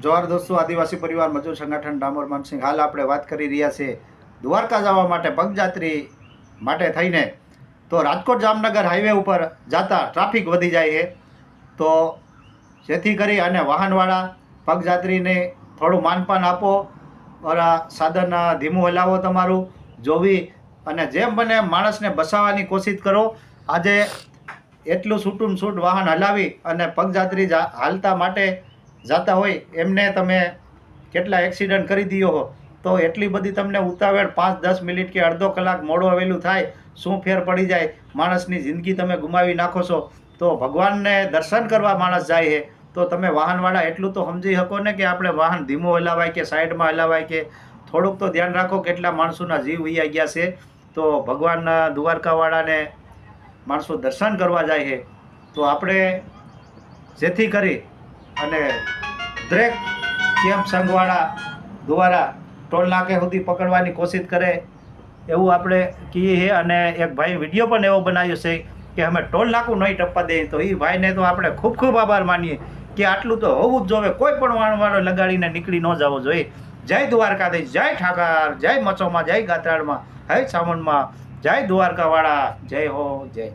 જોહાર દોસ્તો, આદિવાસી પરિવાર મજૂર સંગઠન ડામોર માનસિંહ. હાલ આપણે વાત કરી રહ્યા છીએ દ્વારકા જવા માટે પગયાત્રી માટે થઈને. તો રાજકોટ જામનગર હાઈવે ઉપર જતા ટ્રાફિક વધી જાય છે, તો જેથી કરી અને વાહનવાળા પગયાત્રીને થોડું માનપાન આપો, સાધન ધીમું હલાવો, તમારું જોવી અને જેમ બને માણસને બસાવવાની કોશિશ કરો. આજે એટલું છૂટું છૂટ વાહન હલાવી અને પગયાત્રી હાલતા માટે જતા હોય એમને તમે કેટલા એક્સિડન્ટ કરી દીધો હો, તો એટલી બધી તમને ઉતાવળ 5-10 મિનિટ કે અડધો કલાક મોડું આવેલું થાય, શું ફેર પડી જાય? માણસની જિંદગી તમે ગુમાવી નાખો છો. તો ભગવાનને દર્શન કરવા માણસ જાય છે, તો તમે વાહનવાળા એટલું તો સમજી શકો ને કે આપણે વાહન ધીમું હલાવાય કે સાઈડમાં હલાવાય, કે થોડુંક તો ધ્યાન રાખો. કેટલા માણસોના જીવ વયા ગયા છે. તો ભગવાનના દ્વારકાવાળાને માણસો દર્શન કરવા જાય છે, તો આપણે જેથી કરી અને દરેક કેમ્પ સંઘવાળા દ્વારા ટોલ નાકે સુધી પકડવાની કોશિશ કરે એવું આપણે કહીએ છીએ. અને એક ભાઈ વિડીયો પણ એવો બનાવ્યો છે કે અમે ટોલ નાકું નહીં ટપવા દઈએ, તો એ ભાઈને તો આપણે ખૂબ ખૂબ આભાર માનીએ કે આટલું તો હોવું જ જોઈએ. કોઈ પણ વાહનવાળો લગાડીને નીકળી ન જવો જોઈએ. જય દ્વારકાધીશ, જય ઠાકર, જય મચોમાં, જય ગાત્રાળમાં, જય ચામુંડમાં, જય દ્વારકાવાળા, જય હો, જય.